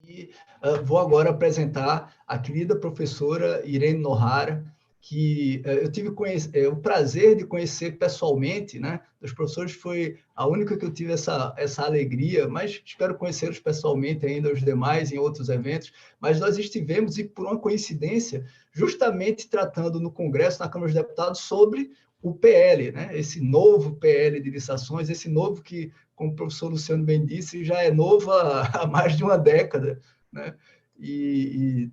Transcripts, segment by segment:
E vou agora apresentar a querida professora Irene Nohara, que eu tive o prazer de conhecer pessoalmente, né? Dos professores foi a única que eu tive essa alegria, mas espero conhecê-los pessoalmente ainda, os demais, em outros eventos. Mas nós estivemos, e por uma coincidência, justamente tratando no Congresso, na Câmara dos Deputados, sobre o PL, né? Esse novo PL de licitações, esse novo que, como o professor Luciano bem disse, já é novo há mais de uma década, né? E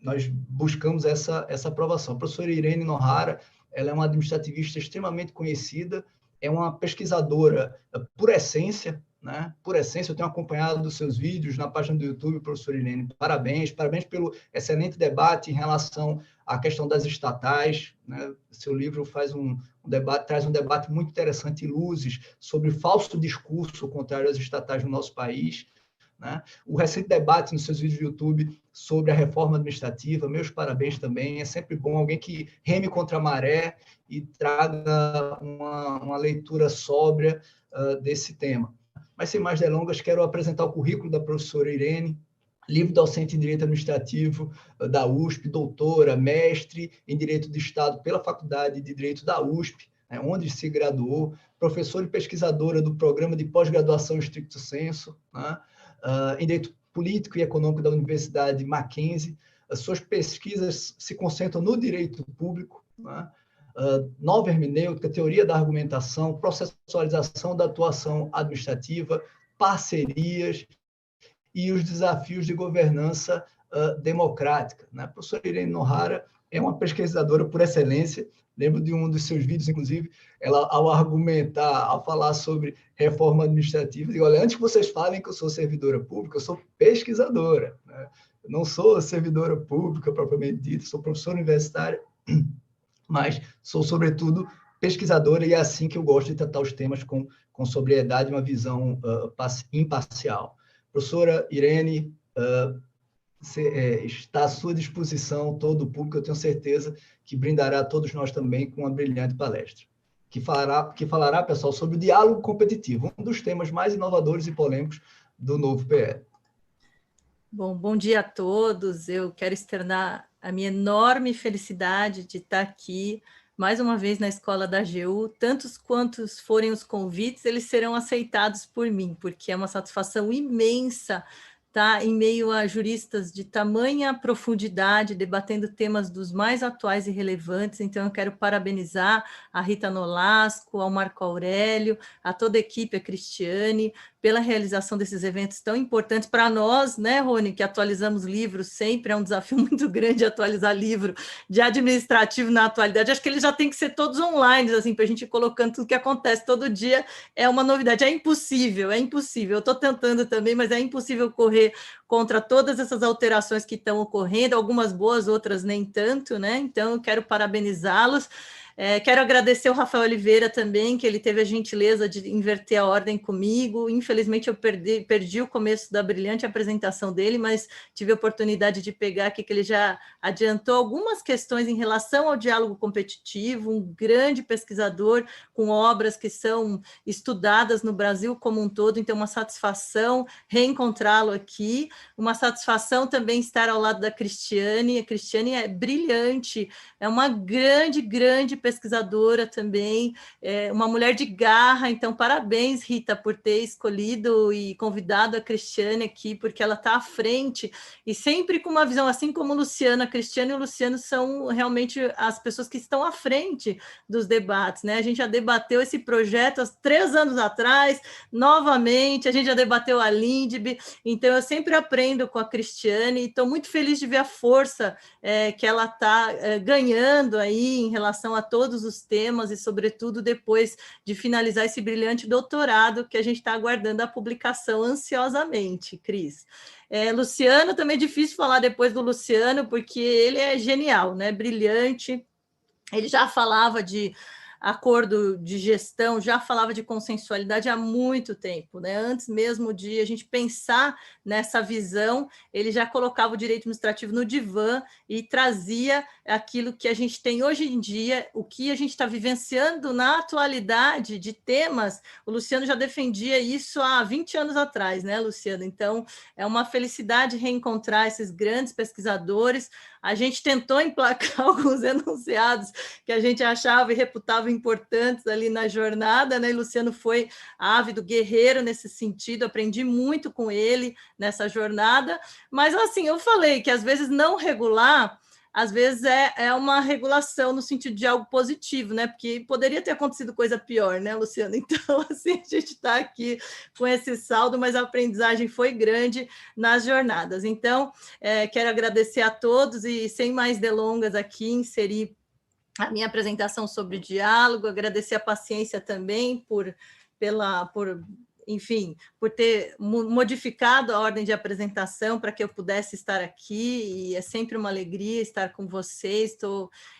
nós buscamos essa aprovação. A professora Irene Nohara, ela é uma administrativista extremamente conhecida, é uma pesquisadora por essência, né? Por essência, eu tenho acompanhado os seus vídeos na página do YouTube, professora Irene, parabéns pelo excelente debate em relação à questão das estatais, né? Seu livro faz traz um debate muito interessante e luzes sobre o falso discurso contrário às estatais no nosso país, né? O recente debate nos seus vídeos do YouTube sobre a reforma administrativa, meus parabéns também. É sempre bom alguém que reme contra a maré e traga uma leitura sóbria desse tema. Mas, sem mais delongas, quero apresentar o currículo da professora Irene, livre docente em Direito Administrativo da USP, doutora, mestre em Direito do Estado pela Faculdade de Direito da USP, né, onde se graduou, professora e pesquisadora do Programa de Pós-Graduação Stricto Sensu, né, em Direito Político e Econômico da Universidade Mackenzie. As suas pesquisas se concentram no direito público, né? Nova hermenêutica, teoria da argumentação, processualização da atuação administrativa, parcerias e os desafios de governança democrática, né? A professora Irene Nohara é uma pesquisadora por excelência. Lembro de um dos seus vídeos, inclusive, ela, ao argumentar, ao falar sobre reforma administrativa, digo, olha, antes que vocês falem que eu sou servidora pública, eu sou pesquisadora, né? Eu não sou servidora pública propriamente dita, sou professora universitária, mas sou, sobretudo, pesquisadora, e é assim que eu gosto de tratar os temas com sobriedade e uma visão imparcial. Professora Irene, está à sua disposição todo o público, eu tenho certeza que brindará a todos nós também com uma brilhante palestra, que falará, pessoal, sobre o diálogo competitivo, um dos temas mais inovadores e polêmicos do novo PL. Bom dia a todos. Eu quero externar a minha enorme felicidade de estar aqui mais uma vez na Escola da AGU. Tantos quantos forem os convites, eles serão aceitados por mim, porque é uma satisfação imensa estar em meio a juristas de tamanha profundidade, debatendo temas dos mais atuais e relevantes. Então, eu quero parabenizar a Rita Nolasco, ao Marco Aurélio, a toda a equipe, a Cristiane, pela realização desses eventos tão importantes para nós, né, Rony, que atualizamos livros sempre, é um desafio muito grande atualizar livro de administrativo na atualidade. Acho que eles já têm que ser todos online, assim, para a gente ir colocando tudo que acontece todo dia, é uma novidade. É impossível. Eu estou tentando também, mas é impossível correr contra todas essas alterações que estão ocorrendo, algumas boas, outras nem tanto, né? Então, eu quero parabenizá-los. Quero agradecer ao Rafael Oliveira também, que ele teve a gentileza de inverter a ordem comigo. Infelizmente, eu perdi o começo da brilhante apresentação dele, mas tive a oportunidade de pegar aqui que ele já adiantou algumas questões em relação ao diálogo competitivo, um grande pesquisador com obras que são estudadas no Brasil como um todo, então uma satisfação reencontrá-lo aqui, uma satisfação também estar ao lado da Cristiane. A Cristiane é brilhante, é uma grande pesquisadora também, uma mulher de garra. Então, parabéns, Rita, por ter escolhido e convidado a Cristiane aqui, porque ela está à frente, e sempre com uma visão, assim como o Luciano. A Cristiane e o Luciano são realmente as pessoas que estão à frente dos debates, né? A gente já debateu esse projeto há 3 anos atrás, novamente, a gente já debateu a LINDB, então eu sempre aprendo com a Cristiane, e estou muito feliz de ver a força que ela está ganhando aí em relação a todos os temas, e sobretudo depois de finalizar esse brilhante doutorado que a gente está aguardando a publicação ansiosamente, Cris. Luciano, também é difícil falar depois do Luciano, porque ele é genial, né? Brilhante. Ele já falava de acordo de gestão já falava de consensualidade há muito tempo, né? Antes mesmo de a gente pensar nessa visão, ele já colocava o direito administrativo no divã e trazia aquilo que a gente tem hoje em dia, o que a gente está vivenciando na atualidade de temas. O Luciano já defendia isso há 20 anos atrás, né, Luciano? Então, é uma felicidade reencontrar esses grandes pesquisadores. A gente tentou emplacar alguns enunciados que a gente achava e reputava importantes ali na jornada, né? E Luciano foi ávido guerreiro nesse sentido, aprendi muito com ele nessa jornada, mas assim, eu falei que às vezes não regular, às vezes é uma regulação no sentido de algo positivo, né? Porque poderia ter acontecido coisa pior, né, Luciano? Então, assim, a gente está aqui com esse saldo, mas a aprendizagem foi grande nas jornadas. Então, quero agradecer a todos e, sem mais delongas aqui, inserir a minha apresentação sobre diálogo, agradecer a paciência também enfim, por ter modificado a ordem de apresentação para que eu pudesse estar aqui, e é sempre uma alegria estar com vocês.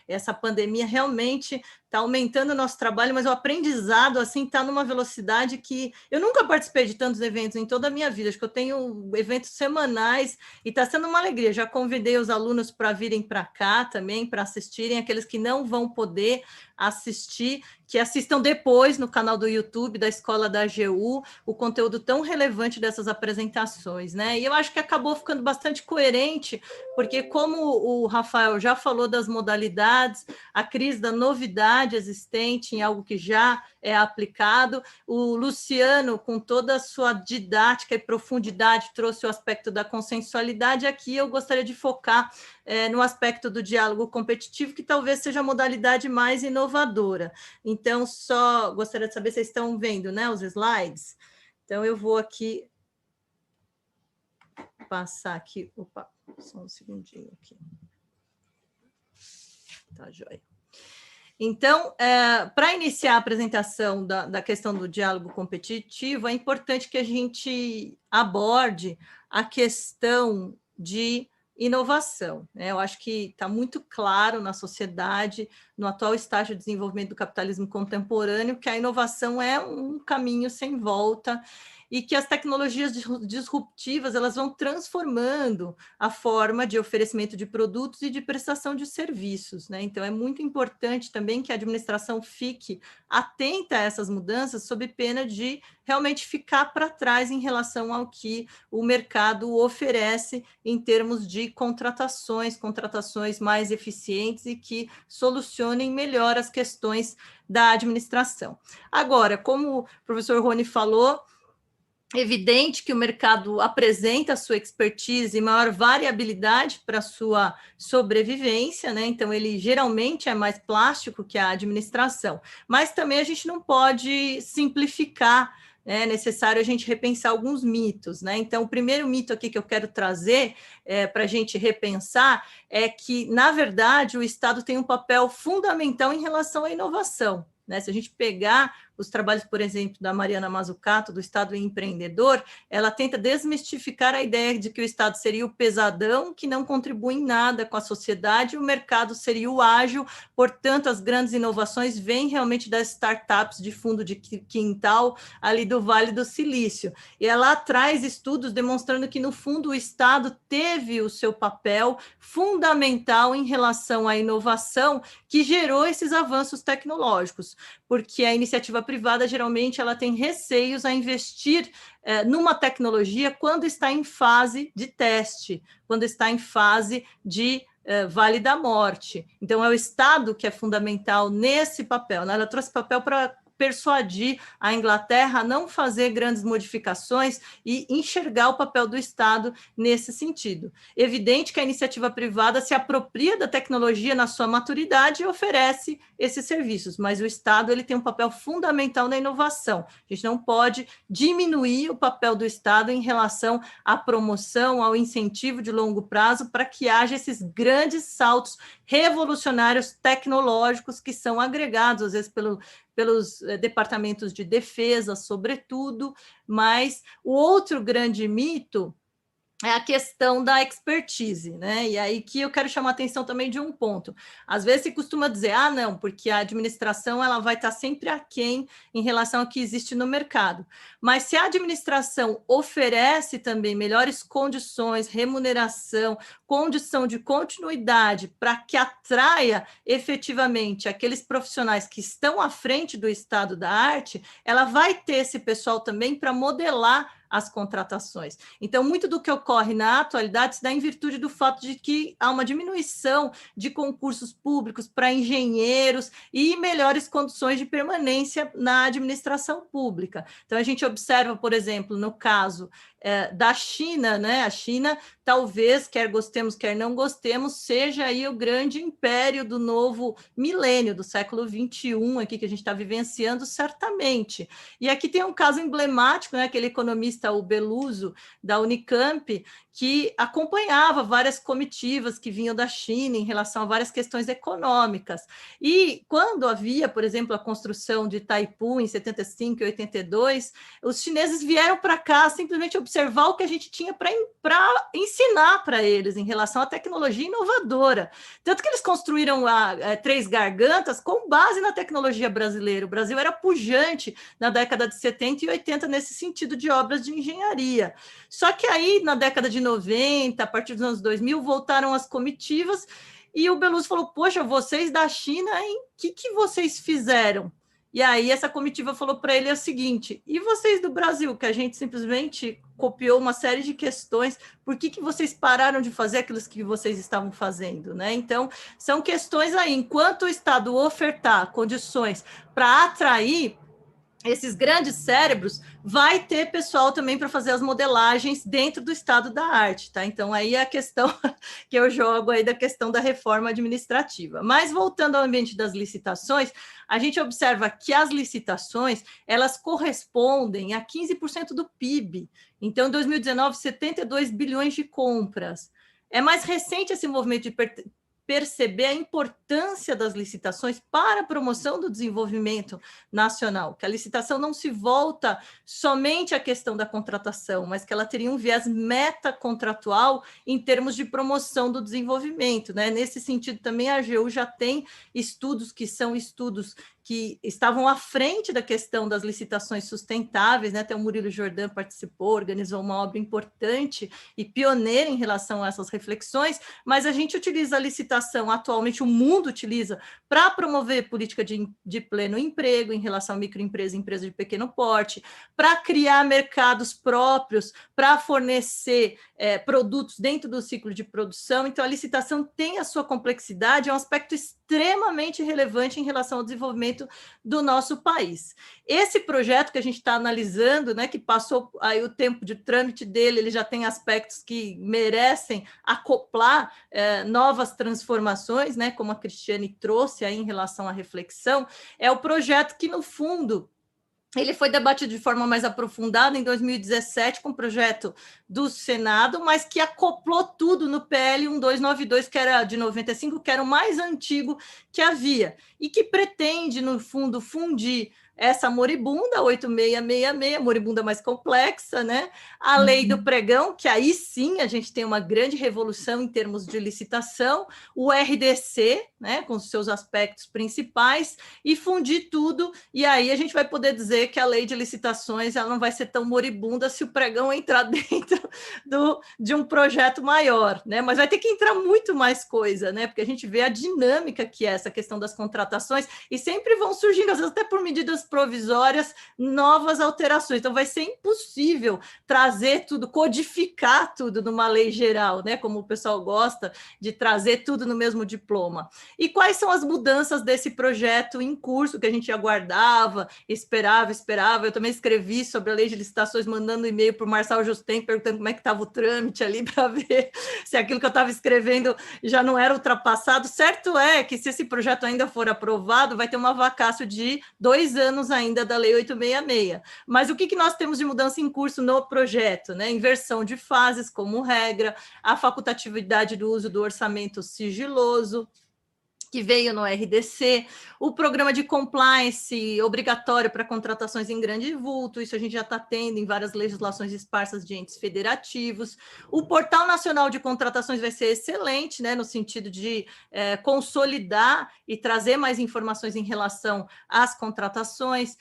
Essa pandemia realmente está aumentando o nosso trabalho, mas o aprendizado assim está numa velocidade que eu nunca participei de tantos eventos em toda a minha vida. Acho que eu tenho eventos semanais e está sendo uma alegria. Já convidei os alunos para virem para cá também, para assistirem, aqueles que não vão poder assistir, que assistam depois no canal do YouTube da Escola da AGU, o conteúdo tão relevante dessas apresentações, né? E eu acho que acabou ficando bastante coerente, porque como o Rafael já falou das modalidades, a crise da novidade existente em algo que já é aplicado, o Luciano, com toda a sua didática e profundidade, trouxe o aspecto da consensualidade. Aqui eu gostaria de focar no aspecto do diálogo competitivo, que talvez seja a modalidade mais inovadora. Então, só gostaria de saber se vocês estão vendo, né, os slides. Então, eu vou aqui passar aqui. Opa, só um segundinho aqui. Tá, joia. Então, para iniciar a apresentação da questão do diálogo competitivo, é importante que a gente aborde a questão de inovação, né? Eu acho que está muito claro na sociedade, no atual estágio de desenvolvimento do capitalismo contemporâneo, que a inovação é um caminho sem volta e que as tecnologias disruptivas elas vão transformando a forma de oferecimento de produtos e de prestação de serviços, né? Então, é muito importante também que a administração fique atenta a essas mudanças, sob pena de realmente ficar para trás em relação ao que o mercado oferece em termos de contratações mais eficientes e que solucionem melhor as questões da administração. Agora, como o professor Rony falou, evidente que o mercado apresenta a sua expertise e maior variabilidade para a sua sobrevivência, né? Então, ele geralmente é mais plástico que a administração, mas também a gente não pode simplificar. É necessário a gente repensar alguns mitos, né? Então, o primeiro mito aqui que eu quero trazer para a gente repensar é que, na verdade, o Estado tem um papel fundamental em relação à inovação, né? Se a gente pegar os trabalhos, por exemplo, da Mariana Mazzucato, do Estado Empreendedor, ela tenta desmistificar a ideia de que o Estado seria o pesadão, que não contribui em nada com a sociedade, e o mercado seria o ágil, portanto, as grandes inovações vêm realmente das startups de fundo de quintal, ali do Vale do Silício. E ela traz estudos demonstrando que, no fundo, o Estado teve o seu papel fundamental em relação à inovação que gerou esses avanços tecnológicos, porque a iniciativa privada, geralmente, ela tem receios a investir numa tecnologia quando está em fase de teste, quando está em fase de vale da morte. Então, é o Estado que é fundamental nesse papel, né? Ela trouxe papel para persuadir a Inglaterra a não fazer grandes modificações e enxergar o papel do Estado nesse sentido. Evidente que a iniciativa privada se apropria da tecnologia na sua maturidade e oferece esses serviços, mas o Estado ele tem um papel fundamental na inovação. A gente não pode diminuir o papel do Estado em relação à promoção, ao incentivo de longo prazo, para que haja esses grandes saltos revolucionários tecnológicos que são agregados, às vezes, pelos departamentos de defesa, sobretudo, mas o outro grande mito é a questão da expertise, né? E aí que eu quero chamar a atenção também de um ponto. Às vezes se costuma dizer, ah, não, porque a administração ela vai estar sempre aquém em relação ao que existe no mercado. Mas se a administração oferece também melhores condições, remuneração, condição de continuidade para que atraia efetivamente aqueles profissionais que estão à frente do estado da arte, ela vai ter esse pessoal também para modelar as contratações. Então, muito do que ocorre na atualidade se dá em virtude do fato de que há uma diminuição de concursos públicos para engenheiros e melhores condições de permanência na administração pública. Então, a gente observa, por exemplo, no caso da China, né? A China, talvez, quer gostemos, quer não gostemos, seja aí o grande império do novo milênio, do século XXI, aqui que a gente está vivenciando, certamente. E aqui tem um caso emblemático, né? Aquele economista, o Beluso, da Unicamp, que acompanhava várias comitivas que vinham da China em relação a várias questões econômicas. E quando havia, por exemplo, a construção de Itaipu em 75 e 82, os chineses vieram para cá simplesmente observar o que a gente tinha para ensinar para eles em relação à tecnologia inovadora. Tanto que eles construíram Três Gargantas com base na tecnologia brasileira. O Brasil era pujante na década de 70 e 80 nesse sentido de obras de engenharia. Só que aí, na década de 90, a partir dos anos 2000, voltaram as comitivas e o Beluso falou, poxa, vocês da China, hein? O que vocês fizeram? E aí essa comitiva falou para ele o seguinte, e vocês do Brasil, que a gente simplesmente copiou uma série de questões, por que vocês pararam de fazer aquilo que vocês estavam fazendo, né? Então, são questões aí, enquanto o Estado ofertar condições para atrair esses grandes cérebros, vai ter pessoal também para fazer as modelagens dentro do estado da arte, tá? Então, aí é a questão que eu jogo aí da questão da reforma administrativa. Mas, voltando ao ambiente das licitações, a gente observa que as licitações, elas correspondem a 15% do PIB. Então, em 2019, 72 bilhões de compras. É mais recente esse movimento de perceber a importância das licitações para a promoção do desenvolvimento nacional, que a licitação não se volta somente à questão da contratação, mas que ela teria um viés metacontratual em termos de promoção do desenvolvimento, né? Nesse sentido, também a AGU já tem estudos que são estudos que estavam à frente da questão das licitações sustentáveis, né? Até o Murilo Jordan participou, organizou uma obra importante e pioneira em relação a essas reflexões, mas a gente utiliza a licitação, atualmente o mundo utiliza, para promover política de pleno emprego em relação a microempresa e empresa de pequeno porte, para criar mercados próprios, para fornecer produtos dentro do ciclo de produção. Então, a licitação tem a sua complexidade, é um aspecto extremamente relevante em relação ao desenvolvimento do nosso país. Esse projeto que a gente está analisando, né, que passou aí o tempo de trâmite dele, ele já tem aspectos que merecem acoplar novas transformações, né, como a Cristiane trouxe aí em relação à reflexão, é o projeto que, no fundo, ele foi debatido de forma mais aprofundada em 2017 com o projeto do Senado, mas que acoplou tudo no PL 1292, que era de 95, que era o mais antigo que havia, e que pretende, no fundo, fundir essa moribunda, 8666, moribunda mais complexa, né? A lei do pregão, que aí sim a gente tem uma grande revolução em termos de licitação, o RDC, né, com os seus aspectos principais, e fundir tudo, e aí a gente vai poder dizer que a lei de licitações ela não vai ser tão moribunda se o pregão entrar dentro de um projeto maior, né? Mas vai ter que entrar muito mais coisa, né? Porque a gente vê a dinâmica que é essa questão das contratações, e sempre vão surgindo, às vezes até por medidas provisórias, novas alterações. Então, vai ser impossível trazer tudo, codificar tudo numa lei geral, né? Como o pessoal gosta de trazer tudo no mesmo diploma. E quais são as mudanças desse projeto em curso que a gente aguardava, esperava? Eu também escrevi sobre a lei de licitações, mandando e-mail para o Marçal Justem, perguntando como é que estava o trâmite ali, para ver se aquilo que eu estava escrevendo já não era ultrapassado. Certo é que, se esse projeto ainda for aprovado, vai ter uma vacácio de 2 anos ainda da Lei 866. Mas o que nós temos de mudança em curso no projeto, né? Inversão de fases como regra, a facultatividade do uso do orçamento sigiloso, que veio no RDC, o programa de compliance obrigatório para contratações em grande vulto, isso a gente já está tendo em várias legislações esparsas de entes federativos. O Portal Nacional de Contratações vai ser excelente, né, no sentido de consolidar e trazer mais informações em relação às contratações.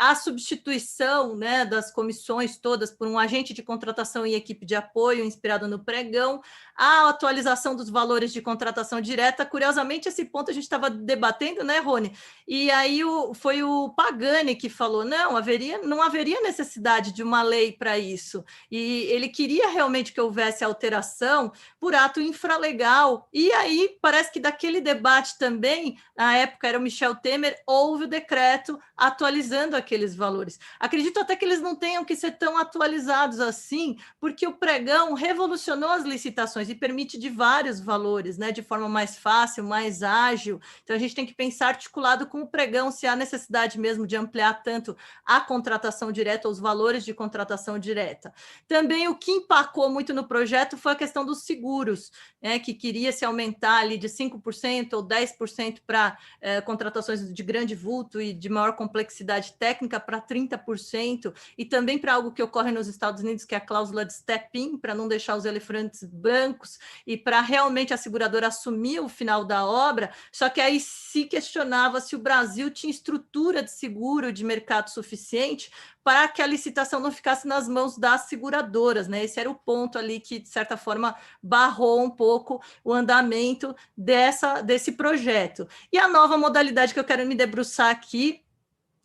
A substituição, né, das comissões todas por um agente de contratação e equipe de apoio inspirado no pregão, a atualização dos valores de contratação direta. Curiosamente, esse ponto a gente estava debatendo, né, Rony? E aí foi o Pagani que falou, não haveria necessidade de uma lei para isso. E ele queria realmente que houvesse alteração por ato infralegal. E aí parece que daquele debate também, na época era o Michel Temer, houve o decreto atualizando aqueles valores. Acredito até que eles não tenham que ser tão atualizados assim, porque o pregão revolucionou as licitações e permite de vários valores, né, de forma mais fácil, mais ágil. Então, a gente tem que pensar articulado com o pregão, se há necessidade mesmo de ampliar tanto a contratação direta, os valores de contratação direta. Também o que empacou muito no projeto foi a questão dos seguros, né, que queria se aumentar ali de 5% ou 10% para contratações de grande vulto e de maior complexidade técnica para 30%, e também para algo que ocorre nos Estados Unidos, que é a cláusula de step-in, para não deixar os elefantes brancos e para realmente a seguradora assumir o final da obra. Só que aí se questionava se o Brasil tinha estrutura de seguro de mercado suficiente para que a licitação não ficasse nas mãos das seguradoras, né? Esse era o ponto ali que, de certa forma, barrou um pouco o andamento desse projeto. E a nova modalidade que eu quero me debruçar aqui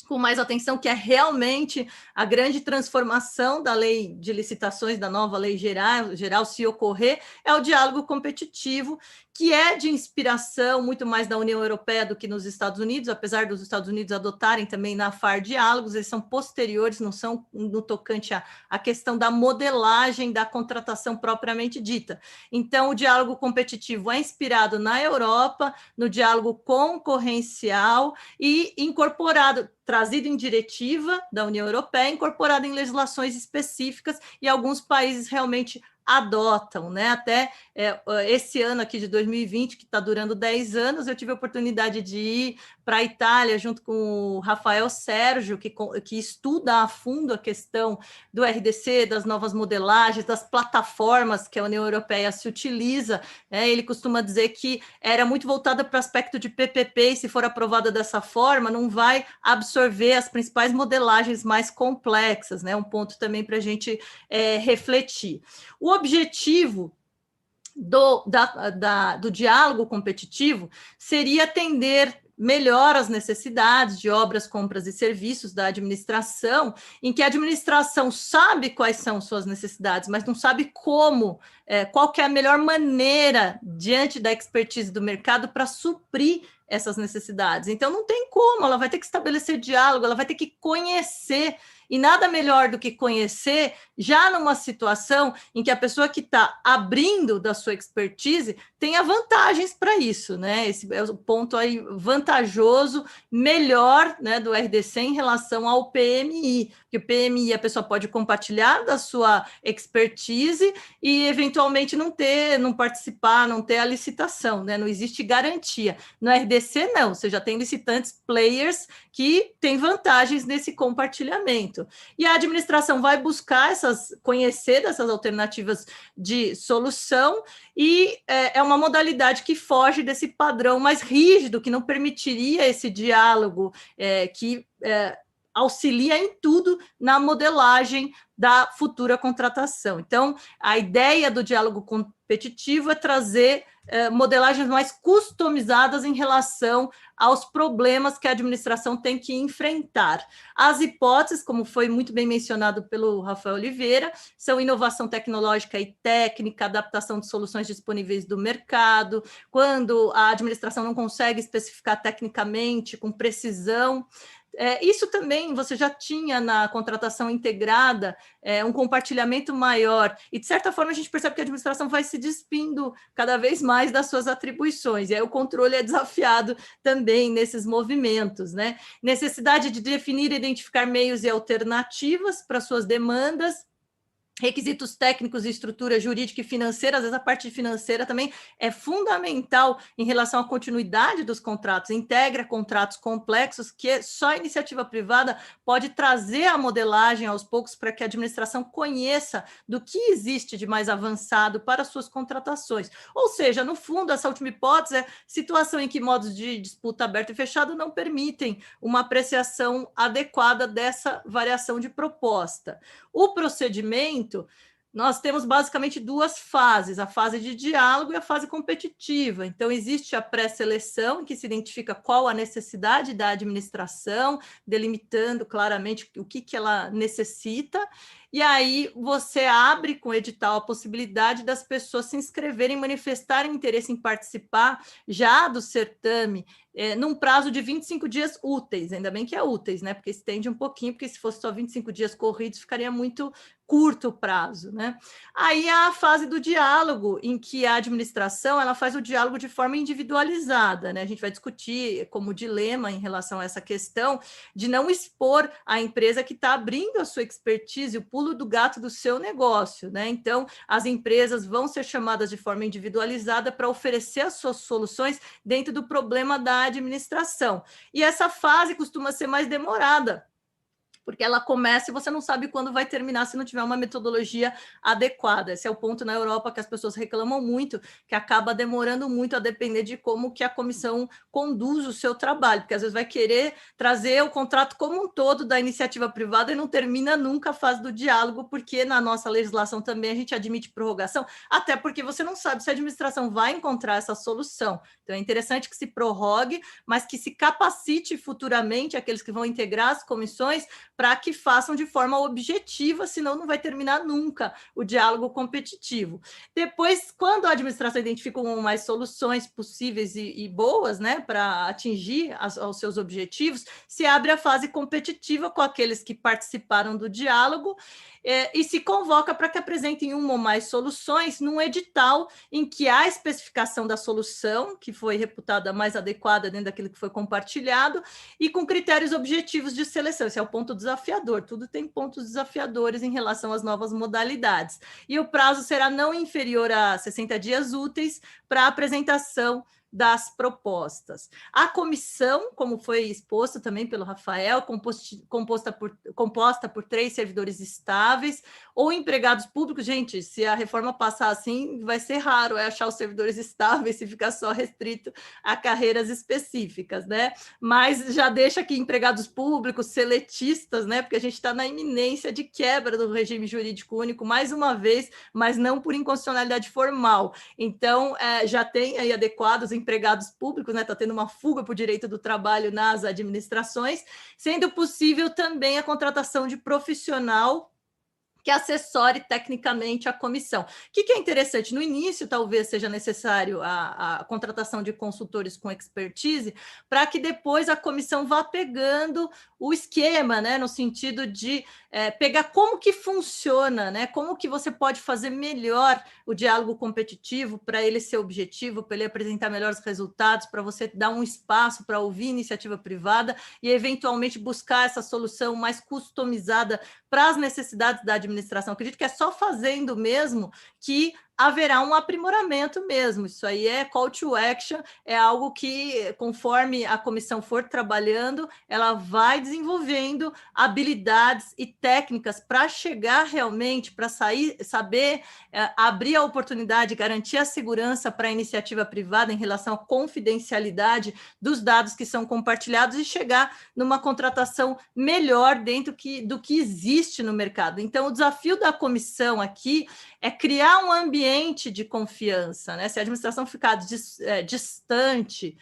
com mais atenção, que é realmente a grande transformação da lei de licitações, da nova lei geral, se ocorrer, é o diálogo competitivo, que é de inspiração muito mais da União Europeia do que nos Estados Unidos, apesar dos Estados Unidos adotarem também na FAR diálogos, eles são posteriores, não são no tocante à questão da modelagem da contratação propriamente dita. Então, o diálogo competitivo é inspirado na Europa, no diálogo concorrencial e incorporado, trazido em diretiva da União Europeia, incorporado em legislações específicas, e alguns países realmente adotam, né? Até esse ano aqui de 2020, que está durando 10 anos, eu tive a oportunidade de ir para a Itália junto com o Rafael Sérgio, que estuda a fundo a questão do RDC, das novas modelagens, das plataformas que a União Europeia se utiliza, né? Ele costuma dizer que era muito voltada para o aspecto de PPP, e se for aprovada dessa forma, não vai absorver as principais modelagens mais complexas, né? Um ponto também para a gente refletir. O objetivo do diálogo competitivo seria atender melhor as necessidades de obras, compras e serviços da administração, em que a administração sabe quais são suas necessidades, mas não sabe como, qual que é a melhor maneira, diante da expertise do mercado, para suprir essas necessidades. Então, não tem como, ela vai ter que estabelecer diálogo, ela vai ter que conhecer, e nada melhor do que conhecer já numa situação em que a pessoa que está abrindo da sua expertise tenha vantagens para isso, né? Esse é o ponto aí vantajoso, melhor, né, do RDC em relação ao PMI, que o PMI a pessoa pode compartilhar da sua expertise e eventualmente não participar, não ter a licitação, né? Não existe garantia. No RDC, não, você já tem licitantes, players, que têm vantagens nesse compartilhamento. E a administração vai buscar conhecer dessas alternativas de solução, e é uma modalidade que foge desse padrão mais rígido, que não permitiria esse diálogo, que auxilia em tudo na modelagem da futura contratação. Então, a ideia do diálogo competitivo é trazer modelagens mais customizadas em relação aos problemas que a administração tem que enfrentar. As hipóteses, como foi muito bem mencionado pelo Rafael Oliveira, são inovação tecnológica e técnica, adaptação de soluções disponíveis do mercado, quando a administração não consegue especificar tecnicamente, com precisão. Isso também você já tinha na contratação integrada, um compartilhamento maior, e de certa forma a gente percebe que a administração vai se despindo cada vez mais das suas atribuições, e aí o controle é desafiado também nesses movimentos, né? Necessidade de definir e identificar meios e alternativas para suas demandas, requisitos técnicos e estrutura jurídica e financeira, às vezes a parte financeira também é fundamental em relação à continuidade dos contratos, integra contratos complexos que só a iniciativa privada pode trazer a modelagem aos poucos para que a administração conheça do que existe de mais avançado para suas contratações. Ou seja, no fundo, essa última hipótese é situação em que modos de disputa aberta e fechada não permitem uma apreciação adequada dessa variação de proposta. O procedimento, nós temos basicamente duas fases, a fase de diálogo e a fase competitiva. Então, existe a pré-seleção, em que se identifica qual a necessidade da administração, delimitando claramente o que ela necessita, e aí você abre com o edital a possibilidade das pessoas se inscreverem, manifestarem interesse em participar já do certame, num prazo de 25 dias úteis, ainda bem que é úteis, né? Porque estende um pouquinho, porque se fosse só 25 dias corridos, ficaria muito curto o prazo, né? Aí há a fase do diálogo, em que a administração ela faz o diálogo de forma individualizada, né? A gente vai discutir como dilema em relação a essa questão de não expor a empresa que está abrindo a sua expertise, o pulo do gato do seu negócio, né? Então, as empresas vão ser chamadas de forma individualizada para oferecer as suas soluções dentro do problema da administração. E essa fase costuma ser mais demorada, porque ela começa e você não sabe quando vai terminar se não tiver uma metodologia adequada. Esse é o ponto na Europa que as pessoas reclamam muito, que acaba demorando muito a depender de como que a comissão conduz o seu trabalho, porque às vezes vai querer trazer o contrato como um todo da iniciativa privada e não termina nunca a fase do diálogo, porque na nossa legislação também a gente admite prorrogação, até porque você não sabe se a administração vai encontrar essa solução. Então é interessante que se prorrogue, mas que se capacite futuramente aqueles que vão integrar as comissões para que façam de forma objetiva, senão não vai terminar nunca o diálogo competitivo. Depois, quando a administração identifica mais soluções possíveis e boas, né, para atingir aos seus objetivos, se abre a fase competitiva com aqueles que participaram do diálogo e se convoca para que apresentem uma ou mais soluções num edital em que há a especificação da solução, que foi reputada mais adequada dentro daquilo que foi compartilhado, e com critérios objetivos de seleção. Esse é o ponto desafiador, tudo tem pontos desafiadores em relação às novas modalidades. E o prazo será não inferior a 60 dias úteis para a apresentação das propostas. A comissão, como foi exposto também pelo Rafael, composta por 3 servidores estáveis ou empregados públicos. Gente, se a reforma passar assim, vai ser raro achar os servidores estáveis se ficar só restrito a carreiras específicas, né? Mas já deixa aqui empregados públicos, seletistas, né? Porque a gente está na iminência de quebra do regime jurídico único, mais uma vez, mas não por inconstitucionalidade formal. Então, já tem aí adequados empregados públicos, né? Está tendo uma fuga para o direito do trabalho nas administrações, sendo possível também a contratação de profissional que assessore tecnicamente a comissão. O que é interessante? No início, talvez seja necessário a contratação de consultores com expertise, para que depois a comissão vá pegando o esquema, né, no sentido de pegar como que funciona, né, como que você pode fazer melhor o diálogo competitivo para ele ser objetivo, para ele apresentar melhores resultados, para você dar um espaço para ouvir iniciativa privada e, eventualmente, buscar essa solução mais customizada para as necessidades da administração. Acredito que é só fazendo mesmo que haverá um aprimoramento mesmo. Isso aí é call to action, é algo que, conforme a comissão for trabalhando, ela vai desenvolvendo habilidades e técnicas para chegar realmente, para saber abrir a oportunidade, garantir a segurança para a iniciativa privada em relação à confidencialidade dos dados que são compartilhados e chegar numa contratação melhor dentro do que existe no mercado. Então, o desafio da comissão aqui é criar um ambiente de confiança, né? Se a administração ficar distante,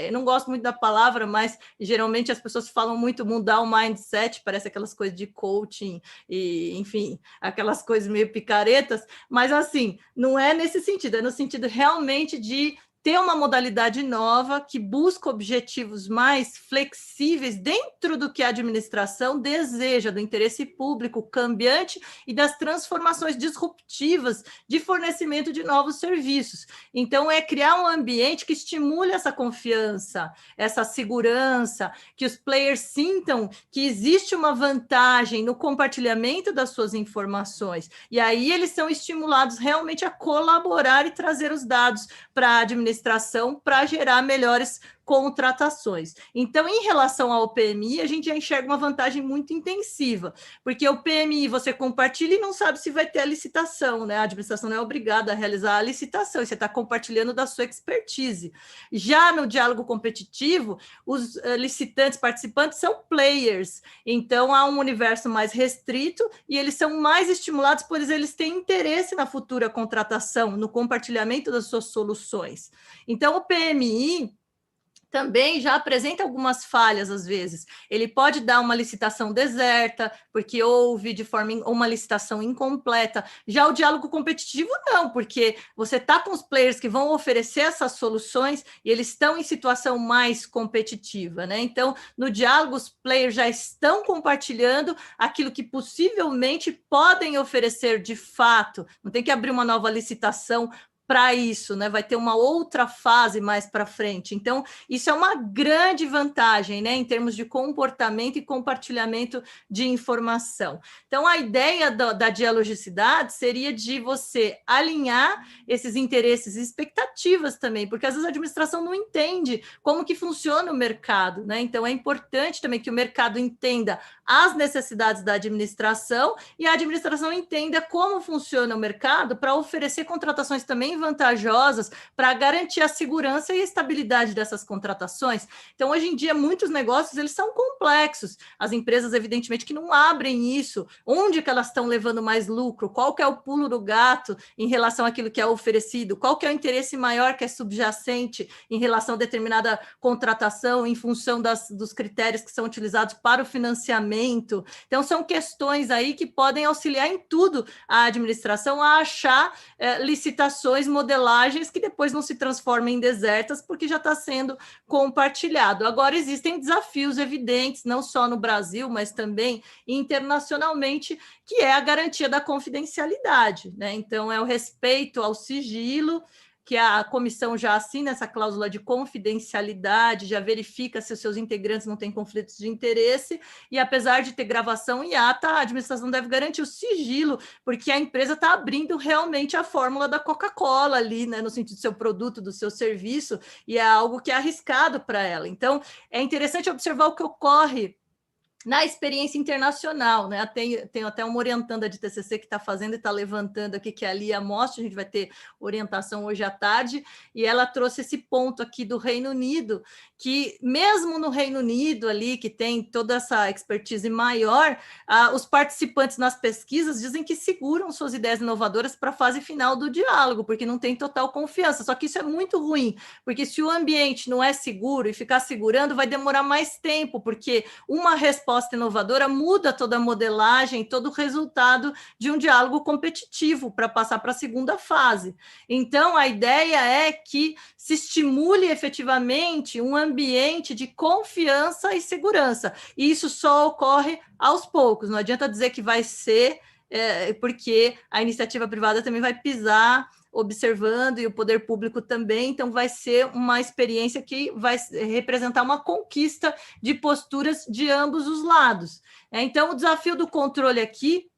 eu não gosto muito da palavra, mas geralmente as pessoas falam muito mudar o mindset, parece aquelas coisas de coaching e, enfim, aquelas coisas meio picaretas, mas assim, não é nesse sentido, é no sentido realmente de ter uma modalidade nova que busca objetivos mais flexíveis dentro do que a administração deseja, do interesse público cambiante e das transformações disruptivas de fornecimento de novos serviços. Então, é criar um ambiente que estimule essa confiança, essa segurança, que os players sintam que existe uma vantagem no compartilhamento das suas informações. E aí eles são estimulados realmente a colaborar e trazer os dados para a administração para gerar melhores contratações. Então, em relação ao PMI, a gente já enxerga uma vantagem muito intensiva, porque o PMI você compartilha e não sabe se vai ter a licitação, né? A administração não é obrigada a realizar a licitação, e você está compartilhando da sua expertise. Já no diálogo competitivo, os licitantes, participantes são players, então há um universo mais restrito e eles são mais estimulados, pois eles têm interesse na futura contratação, no compartilhamento das suas soluções. Então, o PMI também já apresenta algumas falhas, às vezes. Ele pode dar uma licitação deserta, porque houve de forma uma licitação incompleta. Já o diálogo competitivo, não, porque você está com os players que vão oferecer essas soluções e eles estão em situação mais competitiva, né? Então, no diálogo, os players já estão compartilhando aquilo que possivelmente podem oferecer de fato. Não tem que abrir uma nova licitação para isso, né? Vai ter uma outra fase mais para frente. Então, isso é uma grande vantagem, né? Em termos de comportamento e compartilhamento de informação. Então, a ideia da dialogicidade seria de você alinhar esses interesses e expectativas também, porque às vezes a administração não entende como que funciona o mercado, né? Então, é importante também que o mercado entenda as necessidades da administração e a administração entenda como funciona o mercado para oferecer contratações também vantajosas para garantir a segurança e a estabilidade dessas contratações. Então, hoje em dia, muitos negócios eles são complexos. As empresas, evidentemente, que não abrem isso. Onde que elas estão levando mais lucro? Qual que é o pulo do gato em relação àquilo que é oferecido? Qual que é o interesse maior que é subjacente em relação a determinada contratação em função dos critérios que são utilizados para o financiamento? Então, são questões aí que podem auxiliar em tudo a administração a achar licitações, modelagens que depois não se transformam em desertas, porque já está sendo compartilhado. Agora, existem desafios evidentes, não só no Brasil, mas também internacionalmente, que é a garantia da confidencialidade, né? Então, é o respeito ao sigilo, que a comissão já assina essa cláusula de confidencialidade, já verifica se os seus integrantes não têm conflitos de interesse, e apesar de ter gravação e ata, a administração deve garantir o sigilo, porque a empresa está abrindo realmente a fórmula da Coca-Cola ali, né, no sentido do seu produto, do seu serviço, e é algo que é arriscado para ela. Então, é interessante observar o que ocorre na experiência internacional, né? Tenho até uma orientanda de TCC que está fazendo e está levantando aqui, que é a Lia Most, a gente vai ter orientação hoje à tarde, e ela trouxe esse ponto aqui do Reino Unido, que mesmo no Reino Unido ali, que tem toda essa expertise maior, os participantes nas pesquisas dizem que seguram suas ideias inovadoras para a fase final do diálogo, porque não tem total confiança, só que isso é muito ruim, porque se o ambiente não é seguro e ficar segurando, vai demorar mais tempo, porque uma resposta inovadora muda toda a modelagem, todo o resultado de um diálogo competitivo para passar para a segunda fase. Então, a ideia é que se estimule efetivamente um ambiente de confiança e segurança. E isso só ocorre aos poucos, não adianta dizer que vai ser, porque a iniciativa privada também vai pisar observando e o poder público também, então vai ser uma experiência que vai representar uma conquista de posturas de ambos os lados. Então, o desafio do controle aqui,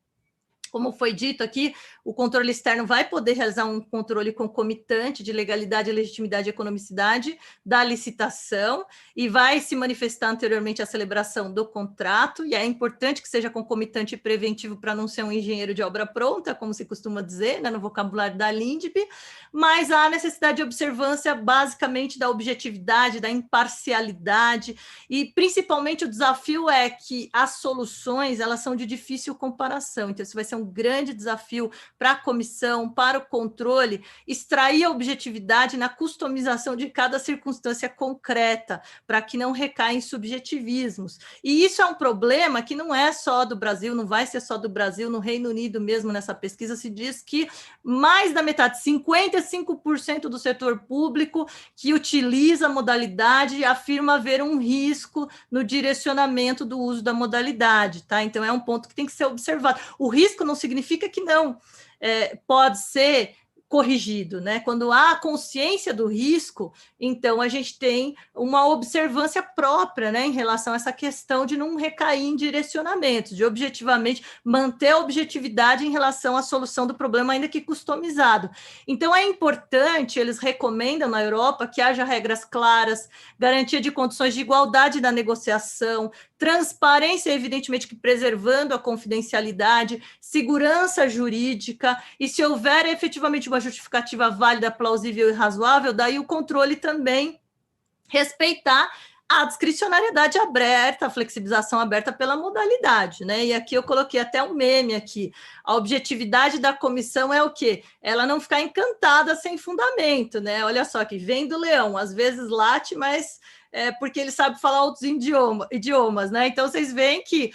como foi dito aqui, o controle externo vai poder realizar um controle concomitante de legalidade, legitimidade e economicidade da licitação e vai se manifestar anteriormente à celebração do contrato, e é importante que seja concomitante e preventivo para não ser um engenheiro de obra pronta, como se costuma dizer, né, no vocabulário da LINDB, mas há necessidade de observância basicamente da objetividade, da imparcialidade, e principalmente o desafio é que as soluções elas são de difícil comparação, então isso vai ser um um grande desafio para a comissão, para o controle, extrair a objetividade na customização de cada circunstância concreta, para que não recaia em subjetivismos. E isso é um problema que não é só do Brasil, não vai ser só do Brasil. No Reino Unido mesmo, nessa pesquisa, se diz que mais da metade, 55% do setor público que utiliza a modalidade afirma haver um risco no direcionamento do uso da modalidade, tá? Então, é um ponto que tem que ser observado. O risco não significa que não pode ser corrigido, né? Quando há consciência do risco, então a gente tem uma observância própria, né, em relação a essa questão de não recair em direcionamentos, de objetivamente manter a objetividade em relação à solução do problema, ainda que customizado. Então é importante, eles recomendam na Europa que haja regras claras, garantia de condições de igualdade na negociação, transparência, evidentemente que preservando a confidencialidade, segurança jurídica, e se houver efetivamente uma justificativa válida, plausível e razoável, daí o controle também respeitar a discricionariedade aberta, a flexibilização aberta pela modalidade, né? E aqui eu coloquei até um meme aqui. A objetividade da comissão é o quê? Ela não ficar encantada sem fundamento, né? Olha só que vem do leão, às vezes late, mas porque ele sabe falar outros idiomas, né? Então, vocês veem que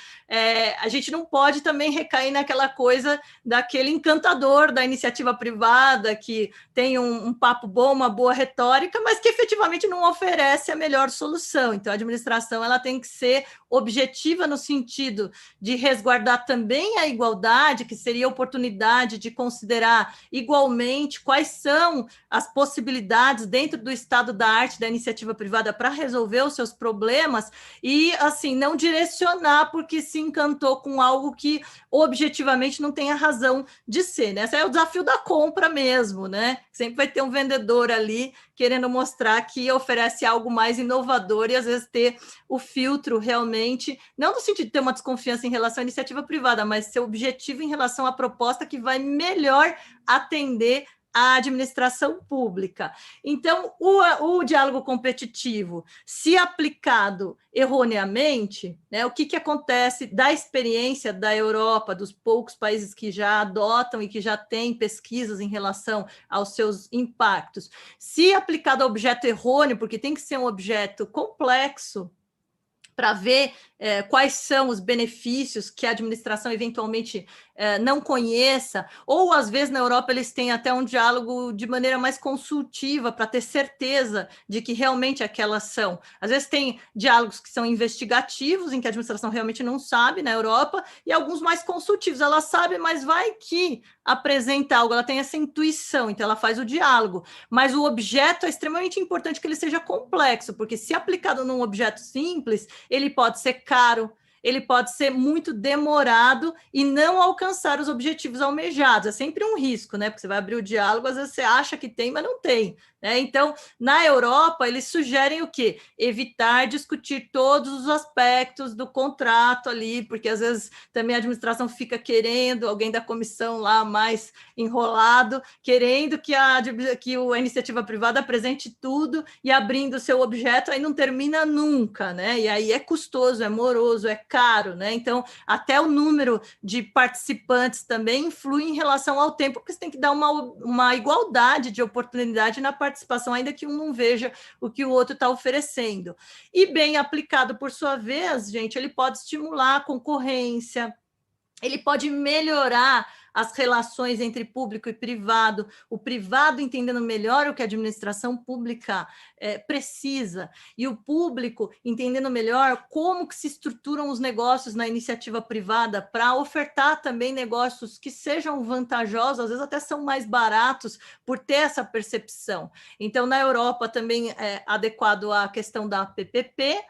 a gente não pode também recair naquela coisa daquele encantador da iniciativa privada que tem um papo bom, uma boa retórica, mas que efetivamente não oferece a melhor solução. Então, a administração ela tem que ser objetiva no sentido de resguardar também a igualdade, que seria a oportunidade de considerar igualmente quais são as possibilidades dentro do estado da arte da iniciativa privada para resolver os seus problemas e, assim, não direcionar porque se encantou com algo que objetivamente não tem a razão de ser, né? Esse é o desafio da compra mesmo, né? Sempre vai ter um vendedor ali querendo mostrar que oferece algo mais inovador e, às vezes, ter o filtro realmente, não no sentido de ter uma desconfiança em relação à iniciativa privada, mas ser objetivo em relação à proposta que vai melhor atender a administração pública. Então, o diálogo competitivo, se aplicado erroneamente, né, o que acontece da experiência da Europa, dos poucos países que já adotam e que já têm pesquisas em relação aos seus impactos? Se aplicado a objeto errôneo, porque tem que ser um objeto complexo, para ver quais são os benefícios que a administração eventualmente não conheça, ou às vezes na Europa eles têm até um diálogo de maneira mais consultiva para ter certeza de que realmente aquelas são. Às vezes tem diálogos que são investigativos, em que a administração realmente não sabe na Europa, e alguns mais consultivos, ela sabe, mas vai que apresenta algo, ela tem essa intuição, então ela faz o diálogo, mas o objeto é extremamente importante que ele seja complexo, porque se aplicado num objeto simples, ele pode ser caro, ele pode ser muito demorado e não alcançar os objetivos almejados. É sempre um risco, né? Porque você vai abrir o diálogo, às vezes você acha que tem, mas não tem, né? Então, na Europa, eles sugerem o quê? Evitar discutir todos os aspectos do contrato ali, porque às vezes também a administração fica querendo, alguém da comissão lá mais enrolado, querendo que a iniciativa privada apresente tudo e abrindo o seu objeto, aí não termina nunca, né? E aí é custoso, é moroso, é caro, né? Então, até o número de participantes também influi em relação ao tempo, porque você tem que dar uma igualdade de oportunidade na participação, ainda que um não veja o que o outro está oferecendo. E bem aplicado, por sua vez, gente, ele pode estimular a concorrência, ele pode melhorar as relações entre público e privado, o privado entendendo melhor o que a administração pública precisa, e o público entendendo melhor como que se estruturam os negócios na iniciativa privada para ofertar também negócios que sejam vantajosos, às vezes até são mais baratos por ter essa percepção. Então, na Europa também é adequado à questão da PPP,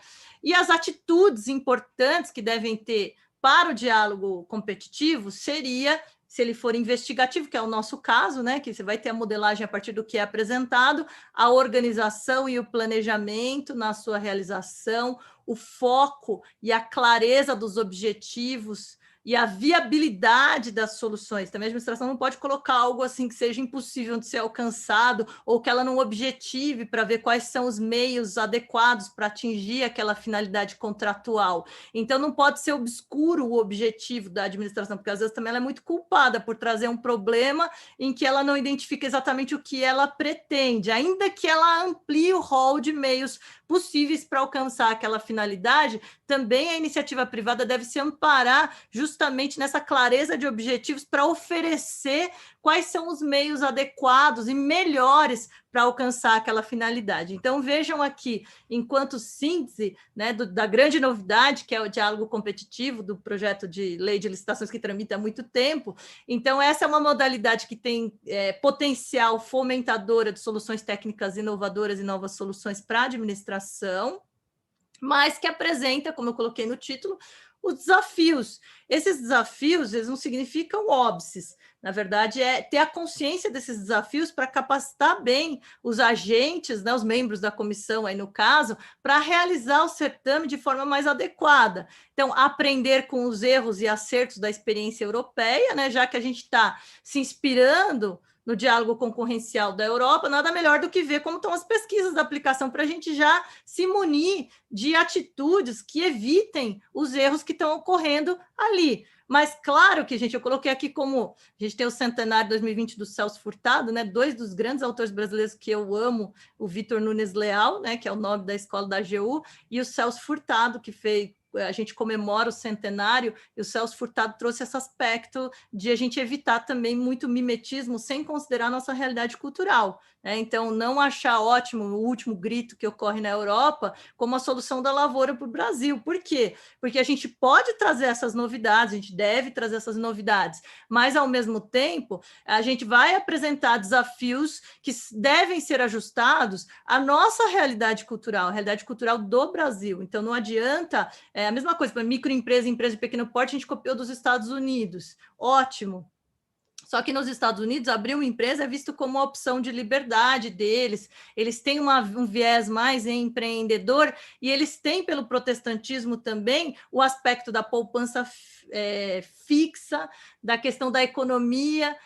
e as atitudes importantes que devem ter para o diálogo competitivo seria, se ele for investigativo, que é o nosso caso, né, que você vai ter a modelagem a partir do que é apresentado, a organização e o planejamento na sua realização, o foco e a clareza dos objetivos e a viabilidade das soluções. Também a administração não pode colocar algo assim que seja impossível de ser alcançado ou que ela não objetive para ver quais são os meios adequados para atingir aquela finalidade contratual. Então, não pode ser obscuro o objetivo da administração, porque às vezes também ela é muito culpada por trazer um problema em que ela não identifica exatamente o que ela pretende, ainda que ela amplie o rol de meios possíveis para alcançar aquela finalidade, também a iniciativa privada deve se amparar justamente nessa clareza de objetivos para oferecer quais são os meios adequados e melhores para alcançar aquela finalidade. Então, vejam aqui, enquanto síntese, né, da grande novidade, que é o diálogo competitivo do projeto de lei de licitações que tramita há muito tempo. Então, essa é uma modalidade que tem potencial fomentadora de soluções técnicas inovadoras e novas soluções para a administração, mas que apresenta, como eu coloquei no título, os desafios. Esses desafios, eles não significam óbices. Na verdade, é ter a consciência desses desafios para capacitar bem os agentes, né, os membros da comissão, aí no caso, para realizar o certame de forma mais adequada. Então, aprender com os erros e acertos da experiência europeia, né, já que a gente está se inspirando no diálogo concorrencial da Europa, nada melhor do que ver como estão as pesquisas da aplicação para a gente já se munir de atitudes que evitem os erros que estão ocorrendo ali. Mas, claro que, gente, eu coloquei aqui como... A gente tem o centenário 2020 do Celso Furtado, né? 2 dos grandes autores brasileiros que eu amo, o Vitor Nunes Leal, né? Que é o nome da escola da AGU, e o Celso Furtado, que fez... A gente comemora o centenário, e o Celso Furtado trouxe esse aspecto de a gente evitar também muito mimetismo sem considerar a nossa realidade cultural, né? Então, não achar ótimo o último grito que ocorre na Europa como a solução da lavoura para o Brasil. Por quê? Porque a gente pode trazer essas novidades, a gente deve trazer essas novidades, mas, ao mesmo tempo, a gente vai apresentar desafios que devem ser ajustados à nossa realidade cultural, a realidade cultural do Brasil. Então, não adianta... É a mesma coisa, para microempresa, empresa de pequeno porte, a gente copiou dos Estados Unidos. Ótimo. Só que nos Estados Unidos, abrir uma empresa é visto como uma opção de liberdade deles. Eles têm um viés mais empreendedor e eles têm, pelo protestantismo também, o aspecto da poupança fixa, da questão da economia,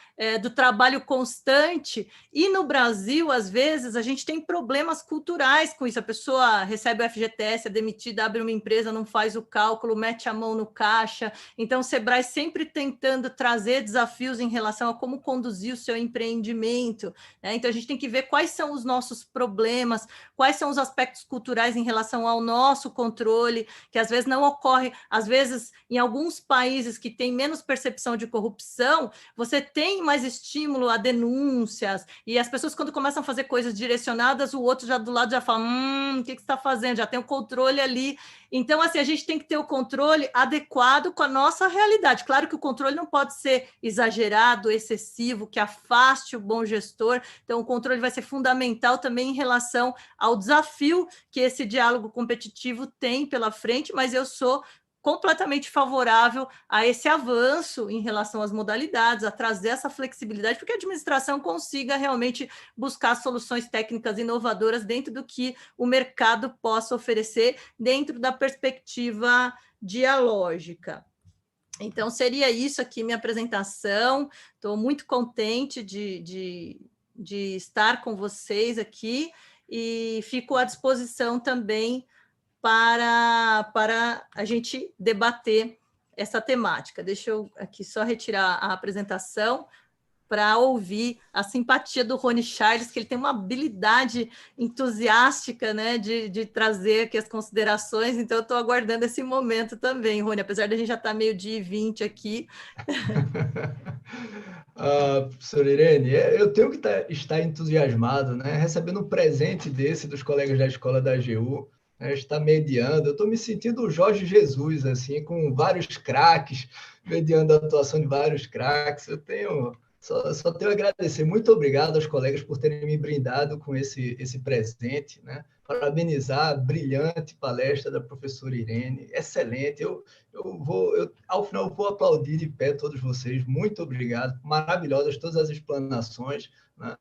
do trabalho constante. E no Brasil, às vezes, a gente tem problemas culturais com isso. A pessoa recebe o FGTS, é demitida, abre uma empresa, não faz o cálculo, mete a mão no caixa. Então, o Sebrae sempre tentando trazer desafios em relação a como conduzir o seu empreendimento, né? Então, a gente tem que ver quais são os nossos problemas, quais são os aspectos culturais em relação ao nosso controle, que às vezes não ocorre, às vezes, em alguns países que têm menos percepção de corrupção, você tem mais estímulo a denúncias, e as pessoas, quando começam a fazer coisas direcionadas, o outro já do lado já fala, o que você está fazendo? Já tem o controle ali. Então, assim, a gente tem que ter o controle adequado com a nossa realidade. Claro que o controle não pode ser exagerado, excessivo, que afaste o bom gestor. Então, o controle vai ser fundamental também em relação ao desafio que esse diálogo competitivo tem pela frente, mas eu sou completamente favorável a esse avanço em relação às modalidades, a trazer essa flexibilidade, porque a administração consiga realmente buscar soluções técnicas inovadoras dentro do que o mercado possa oferecer, dentro da perspectiva dialógica. Então, seria isso aqui minha apresentação. Estou muito contente de estar com vocês aqui e fico à disposição também para a gente debater essa temática. Deixa eu aqui só retirar a apresentação para ouvir a simpatia do Rony Charles, que ele tem uma habilidade entusiástica, né, de trazer aqui as considerações, então eu estou aguardando esse momento também, Rony, apesar de a gente já estar meio-dia e 20 aqui. Professora Irene, eu tenho que estar entusiasmado, né, recebendo um presente desse dos colegas da escola da AGU, está mediando. Eu estou me sentindo o Jorge Jesus, assim, com vários craques, mediando a atuação de vários craques. Eu só tenho a agradecer. Muito obrigado aos colegas por terem me brindado com esse presente, né? Parabenizar a brilhante palestra da professora Irene, excelente. Ao final, eu vou aplaudir de pé todos vocês. Muito obrigado, maravilhosas todas as explanações, né?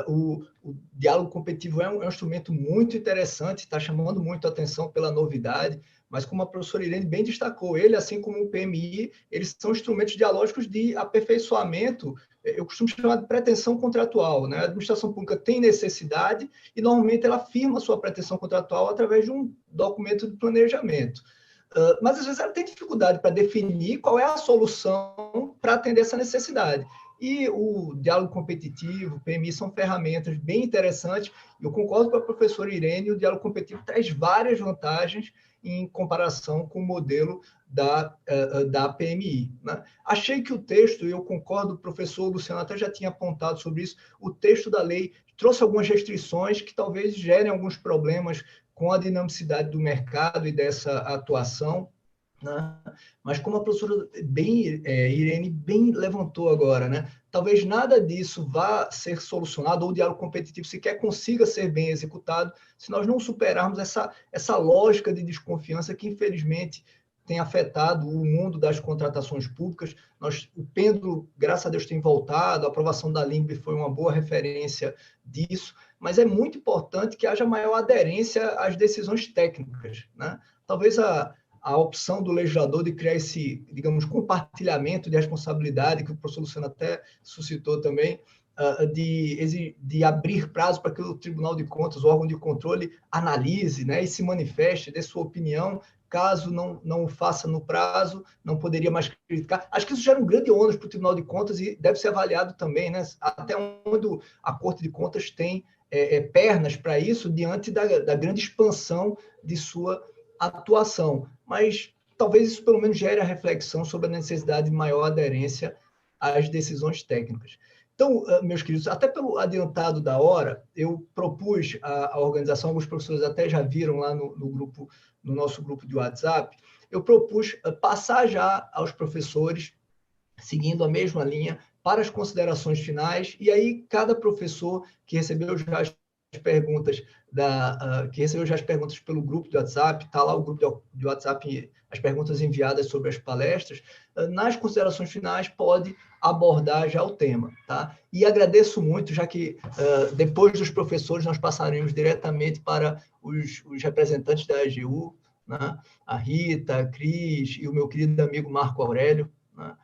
O diálogo competitivo é um instrumento muito interessante, está chamando muito a atenção pela novidade, mas como a professora Irene bem destacou, ele, assim como o PMI, eles são instrumentos dialógicos de aperfeiçoamento, eu costumo chamar de pretensão contratual, né? A administração pública tem necessidade e, normalmente, ela firma sua pretensão contratual através de um documento de planejamento. Mas, às vezes, ela tem dificuldade para definir qual é a solução para atender essa necessidade. E o diálogo competitivo, o PMI, são ferramentas bem interessantes. Eu concordo com a professora Irene, o diálogo competitivo traz várias vantagens em comparação com o modelo da PMI. Né? Achei que o texto, e eu concordo, o professor Luciano até já tinha apontado sobre isso, o texto da lei trouxe algumas restrições que talvez gerem alguns problemas com a dinamicidade do mercado e dessa atuação, né? Mas como a professora Irene bem levantou agora, né? Talvez nada disso vá ser solucionado, ou o diálogo competitivo sequer consiga ser bem executado, se nós não superarmos essa lógica de desconfiança que, infelizmente, tem afetado o mundo das contratações públicas. O pêndulo, graças a Deus, tem voltado, a aprovação da LIMB foi uma boa referência disso, mas é muito importante que haja maior aderência às decisões técnicas, né? Talvez a opção do legislador de criar esse, digamos, compartilhamento de responsabilidade, que o professor Luciano até suscitou também, de abrir prazo para que o Tribunal de Contas, o órgão de controle, analise, né, e se manifeste, dê sua opinião. Caso não o faça no prazo, não poderia mais criticar. Acho que isso gera um grande ônus para o Tribunal de Contas e deve ser avaliado também, né? Até onde a Corte de Contas tem pernas para isso, diante da grande expansão de sua atuação. Mas talvez isso pelo menos gere a reflexão sobre a necessidade de maior aderência às decisões técnicas. Então, meus queridos, até pelo adiantado da hora, eu propus à organização, alguns professores até já viram lá no nosso grupo de WhatsApp, eu propus passar já aos professores, seguindo a mesma linha, para as considerações finais, e aí cada professor que recebeu já as perguntas pelo grupo de WhatsApp, está lá o grupo de WhatsApp, as perguntas enviadas sobre as palestras, nas considerações finais pode abordar já o tema, tá? E agradeço muito, já que depois dos professores nós passaremos diretamente para os representantes da AGU, né? A Rita, a Cris e o meu querido amigo Marco Aurélio, né?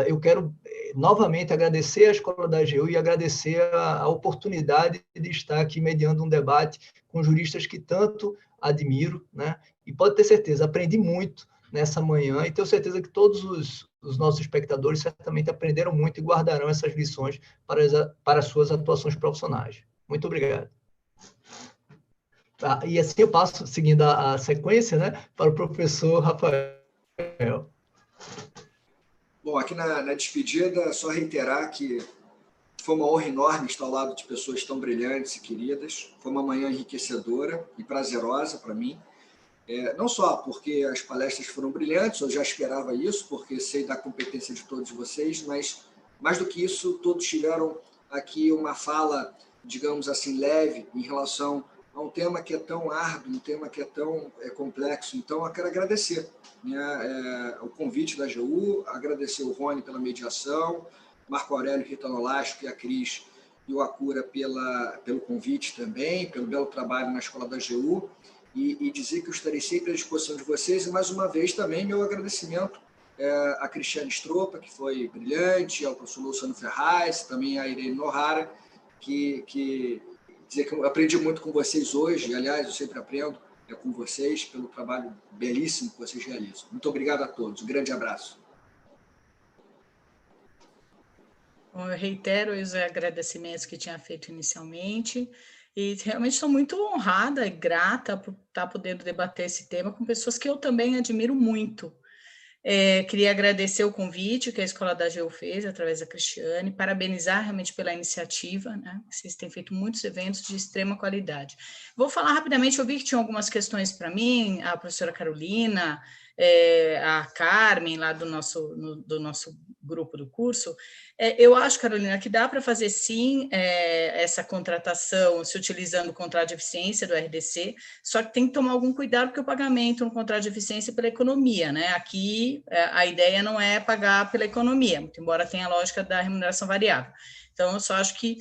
Eu quero novamente agradecer à Escola da AGU e agradecer a oportunidade de estar aqui mediando um debate com juristas que tanto admiro, né? E pode ter certeza, aprendi muito nessa manhã e tenho certeza que todos os nossos espectadores certamente aprenderam muito e guardarão essas lições para as suas atuações profissionais. Muito obrigado. E assim eu passo, seguindo a sequência, né, para o professor Rafael. Bom, aqui na despedida, só reiterar que foi uma honra enorme estar ao lado de pessoas tão brilhantes e queridas. Foi uma manhã enriquecedora e prazerosa para mim. Não só porque as palestras foram brilhantes, eu já esperava isso, porque sei da competência de todos vocês, mas, mais do que isso, todos tiveram aqui uma fala, digamos assim, leve em relação a um tema que é tão árduo, um tema que é tão complexo. Então, eu quero agradecer, né, o convite da AGU, agradecer o Rony pela mediação, Marco Aurélio, Rita Nolasco e a Cris e o Acura pelo convite também, pelo belo trabalho na Escola da AGU, e dizer que eu estarei sempre à disposição de vocês, e mais uma vez também meu agradecimento a Cristiane Stropa, que foi brilhante, ao professor Luciano Ferraz, também a Irene Nohara, que dizer que eu aprendi muito com vocês hoje, aliás, eu sempre aprendo com vocês, pelo trabalho belíssimo que vocês realizam. Muito obrigado a todos, um grande abraço. Bom, eu reitero os agradecimentos que tinha feito inicialmente, e realmente estou muito honrada e grata por estar podendo debater esse tema com pessoas que eu também admiro muito. Queria agradecer o convite que a Escola da AGU fez, através da Cristiane, parabenizar realmente pela iniciativa, né? Vocês têm feito muitos eventos de extrema qualidade. Vou falar rapidamente, eu vi que tinha algumas questões para mim, a professora Carolina, a Carmen, lá do nosso grupo do curso. Eu acho, Carolina, que dá para fazer, sim, essa contratação se utilizando o contrato de eficiência do RDC, só que tem que tomar algum cuidado, porque o pagamento no contrato de eficiência é pela economia, né? Aqui, a ideia não é pagar pela economia, muito embora tenha a lógica da remuneração variável. Então, eu só acho que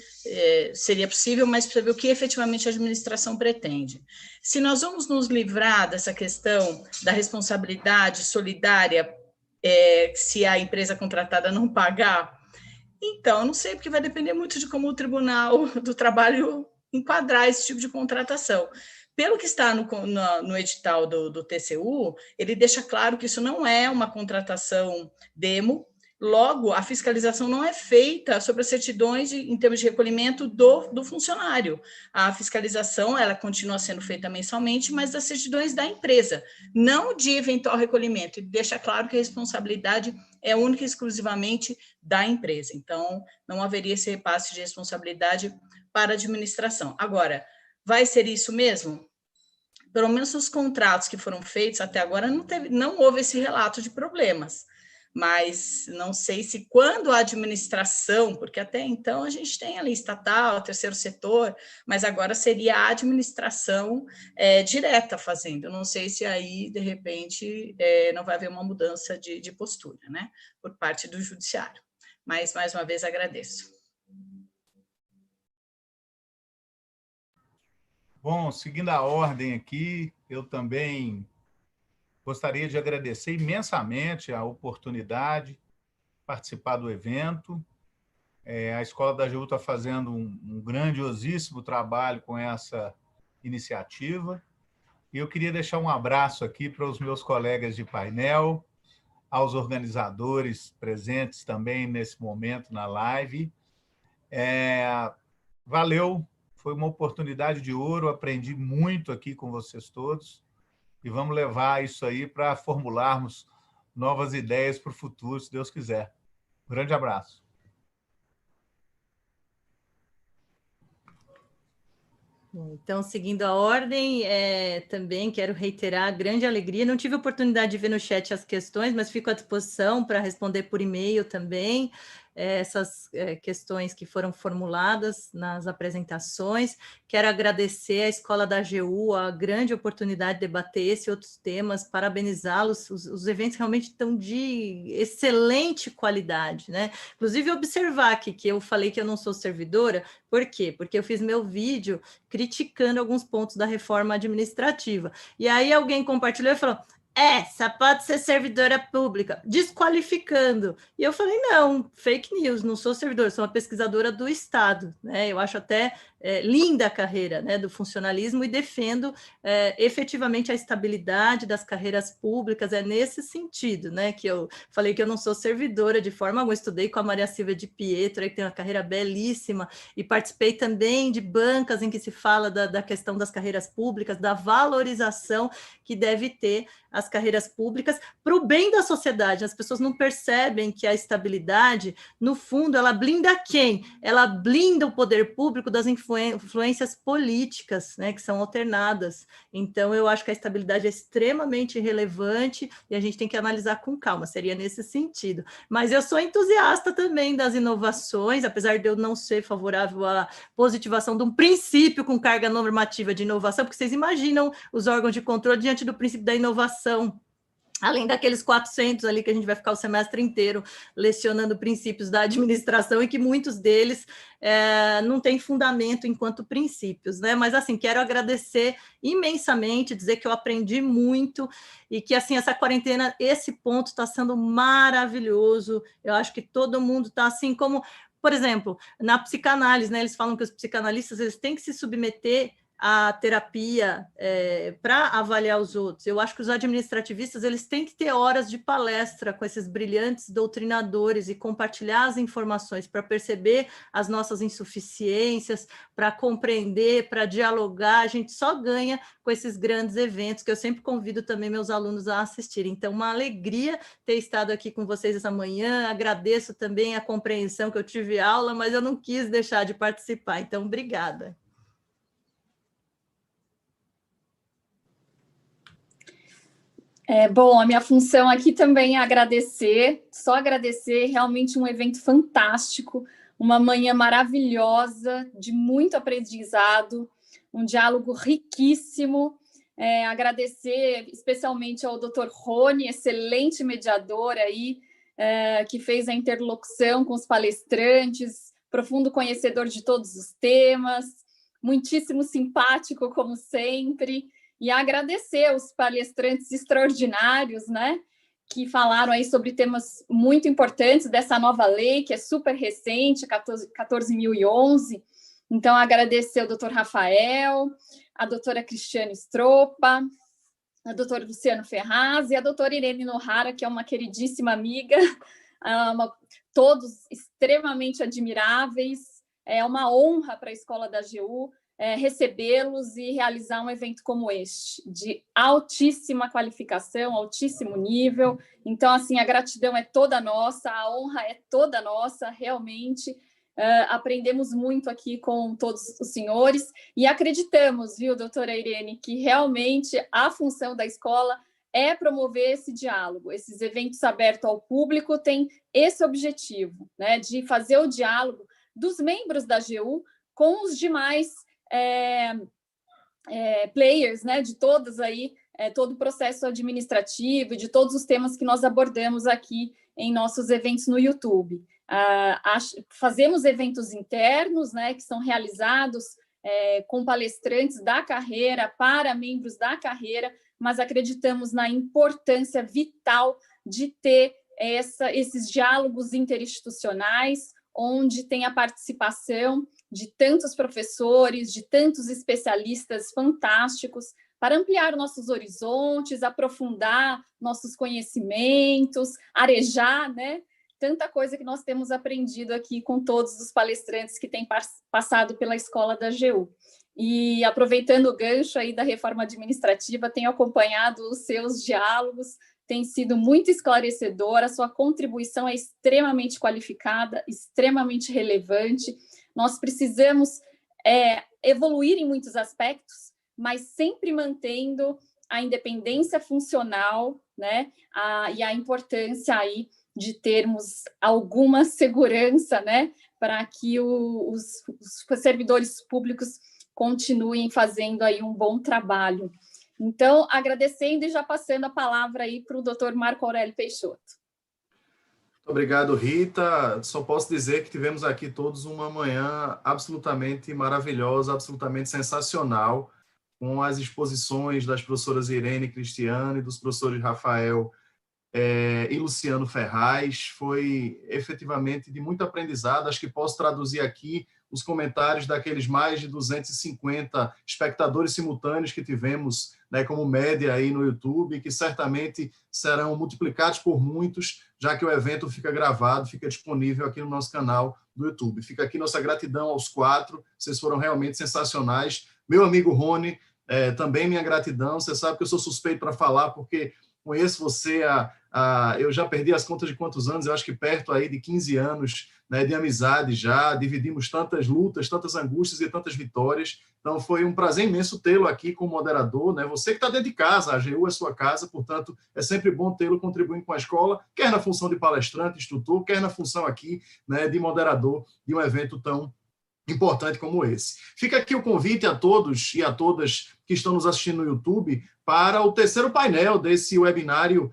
seria possível, mas precisa ver o que efetivamente a administração pretende. Se nós vamos nos livrar dessa questão da responsabilidade solidária, se a empresa contratada não pagar, então, não sei, porque vai depender muito de como o Tribunal do Trabalho enquadrar esse tipo de contratação. Pelo que está no edital do TCU, ele deixa claro que isso não é uma contratação demo, logo, a fiscalização não é feita sobre as certidões em termos de recolhimento do funcionário. A fiscalização, ela continua sendo feita mensalmente, mas das certidões da empresa, não de eventual recolhimento. E deixa claro que a responsabilidade é única e exclusivamente da empresa. Então, não haveria esse repasse de responsabilidade para a administração. Agora, vai ser isso mesmo? Pelo menos nos contratos que foram feitos até agora, não houve esse relato de problemas. Mas não sei se quando a administração, porque até então a gente tem ali estatal, terceiro setor, mas agora seria a administração direta fazendo. Eu não sei se aí, de repente, não vai haver uma mudança de postura, né, por parte do judiciário. Mas, mais uma vez, agradeço. Bom, seguindo a ordem aqui, eu também gostaria de agradecer imensamente a oportunidade de participar do evento. A Escola da AGU está fazendo um grandiosíssimo trabalho com essa iniciativa. E eu queria deixar um abraço aqui para os meus colegas de painel, aos organizadores presentes também nesse momento na live. Valeu, foi uma oportunidade de ouro, aprendi muito aqui com vocês todos. E vamos levar isso aí para formularmos novas ideias para o futuro, se Deus quiser. Um grande abraço. Então, seguindo a ordem, também quero reiterar a grande alegria. Não tive oportunidade de ver no chat as questões, mas fico à disposição para responder por e-mail também essas questões que foram formuladas nas apresentações. Quero agradecer à Escola da AGU a grande oportunidade de debater esse e outros temas, parabenizá-los. Os eventos realmente estão de excelente qualidade, né? Inclusive, observar aqui que eu falei que eu não sou servidora. Por quê? Porque eu fiz meu vídeo criticando alguns pontos da reforma administrativa. E aí alguém compartilhou e falou: só pode ser servidora pública, desqualificando. E eu falei, não, fake news, não sou servidora, sou uma pesquisadora do Estado, né? Eu acho até linda a carreira, né, do funcionalismo e defendo efetivamente a estabilidade das carreiras públicas, nesse sentido, né, que eu falei que eu não sou servidora de forma alguma, estudei com a Maria Silvia de Pietro, que tem uma carreira belíssima, e participei também de bancas em que se fala da questão das carreiras públicas, da valorização que deve ter as carreiras públicas para o bem da sociedade. As pessoas não percebem que a estabilidade, no fundo, ela blinda quem? Ela blinda o poder público das influências políticas, né, que são alternadas. Então, eu acho que a estabilidade é extremamente relevante e a gente tem que analisar com calma, seria nesse sentido. Mas eu sou entusiasta também das inovações, apesar de eu não ser favorável à positivação de um princípio com carga normativa de inovação, porque vocês imaginam os órgãos de controle diante do princípio da inovação, além daqueles 400 ali que a gente vai ficar o semestre inteiro lecionando princípios da administração e que muitos deles não têm fundamento enquanto princípios, né? Mas, assim, quero agradecer imensamente, dizer que eu aprendi muito e que, assim, essa quarentena, esse ponto está sendo maravilhoso. Eu acho que todo mundo está, assim, como, por exemplo, na psicanálise, né? Eles falam que os psicanalistas eles têm que se submeter a terapia para avaliar os outros. Eu acho que os administrativistas eles têm que ter horas de palestra com esses brilhantes doutrinadores e compartilhar as informações para perceber as nossas insuficiências, para compreender, para dialogar. A gente só ganha com esses grandes eventos que eu sempre convido também meus alunos a assistirem. Então, uma alegria ter estado aqui com vocês essa manhã. Agradeço também a compreensão que eu tive aula, mas eu não quis deixar de participar. Então, obrigada. Bom, a minha função aqui também é agradecer, só agradecer, realmente um evento fantástico, uma manhã maravilhosa, de muito aprendizado, um diálogo riquíssimo, agradecer especialmente ao Dr. Rony, excelente mediador aí, que fez a interlocução com os palestrantes, profundo conhecedor de todos os temas, muitíssimo simpático, como sempre, e agradecer os palestrantes extraordinários, né, que falaram aí sobre temas muito importantes dessa nova lei, que é super recente, 14.011. Então, agradecer ao doutor Rafael, a doutora Cristiane Stroppa, a doutora Luciano Ferraz e a doutora Irene Nohara, que é uma queridíssima amiga, todos extremamente admiráveis. É uma honra para a Escola da AGU recebê-los e realizar um evento como este, de altíssima qualificação, altíssimo nível. Então, assim, a gratidão é toda nossa, a honra é toda nossa, realmente. Aprendemos muito aqui com todos os senhores e acreditamos, viu, doutora Irene, que realmente a função da escola é promover esse diálogo. Esses eventos abertos ao público têm esse objetivo, né, de fazer o diálogo dos membros da AGU com os demais players, né, de todos aí, todo o processo administrativo e de todos os temas que nós abordamos aqui em nossos eventos no YouTube. Fazemos eventos internos, né, que são realizados com palestrantes da carreira, para membros da carreira, mas acreditamos na importância vital de ter esses diálogos interinstitucionais, onde tem a participação de tantos professores, de tantos especialistas fantásticos, para ampliar nossos horizontes, aprofundar nossos conhecimentos, arejar, né? Tanta coisa que nós temos aprendido aqui com todos os palestrantes que têm passado pela Escola da AGU. E aproveitando o gancho aí da reforma administrativa, tenho acompanhado os seus diálogos, tem sido muito esclarecedora, a sua contribuição é extremamente qualificada, extremamente relevante. Nós precisamos evoluir em muitos aspectos, mas sempre mantendo a independência funcional, né, e a importância aí de termos alguma segurança, né, para que os servidores públicos continuem fazendo aí um bom trabalho. Então, agradecendo e já passando a palavra aí para o doutor Marco Aurélio Peixoto. Muito obrigado, Rita. Só posso dizer que tivemos aqui todos uma manhã absolutamente maravilhosa, absolutamente sensacional, com as exposições das professoras Irene e Cristiane, dos professores Rafael e Luciano Ferraz. Foi efetivamente de muito aprendizado. Acho que posso traduzir aqui os comentários daqueles mais de 250 espectadores simultâneos que tivemos, né, como média aí no YouTube, que certamente serão multiplicados por muitos, já que o evento fica gravado, fica disponível aqui no nosso canal do YouTube. Fica aqui nossa gratidão aos 4, vocês foram realmente sensacionais. Meu amigo Rony, também minha gratidão. Você sabe que eu sou suspeito para falar, porque conheço você eu já perdi as contas de quantos anos, eu acho que perto aí de 15 anos, né, de amizade já, dividimos tantas lutas, tantas angústias e tantas vitórias. Então foi um prazer imenso tê-lo aqui como moderador, né? Você que está dentro de casa, a AGU é sua casa, portanto é sempre bom tê-lo contribuindo com a escola, quer na função de palestrante, instrutor, quer na função aqui, né, de moderador de um evento tão importante como esse. Fica aqui o convite a todos e a todas que estão nos assistindo no YouTube para o terceiro painel desse webinário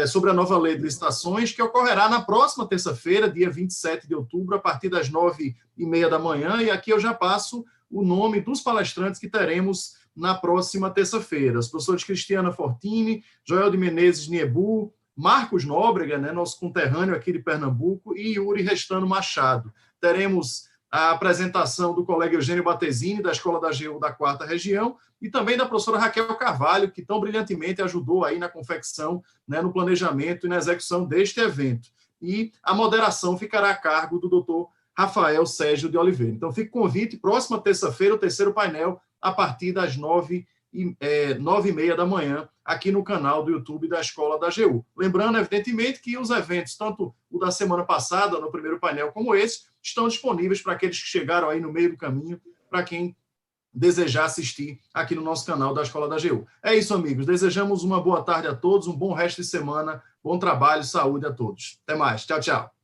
sobre a nova lei de licitações, que ocorrerá na próxima terça-feira, dia 27 de outubro, a partir das 9h30 da manhã, e aqui eu já passo o nome dos palestrantes que teremos na próxima terça-feira. Os professores Cristiana Fortini, Joel de Menezes Niebu, Marcos Nóbrega, né, nosso conterrâneo aqui de Pernambuco, e Yuri Restano Machado. Teremos a apresentação do colega Eugênio Batesini, da Escola da AGU da 4ª Região, e também da professora Raquel Carvalho, que tão brilhantemente ajudou aí na confecção, né, no planejamento e na execução deste evento. E a moderação ficará a cargo do doutor Rafael Sérgio de Oliveira. Então, fica o convite, próxima terça-feira, o terceiro painel, a partir das 9h30 da manhã, aqui no canal do YouTube da Escola da AGU. Lembrando, evidentemente, que os eventos, tanto o da semana passada, no primeiro painel, como esse, estão disponíveis para aqueles que chegaram aí no meio do caminho, para quem desejar assistir aqui no nosso canal da Escola da AGU. É isso, amigos. Desejamos uma boa tarde a todos, um bom resto de semana, bom trabalho, saúde a todos. Até mais. Tchau, tchau.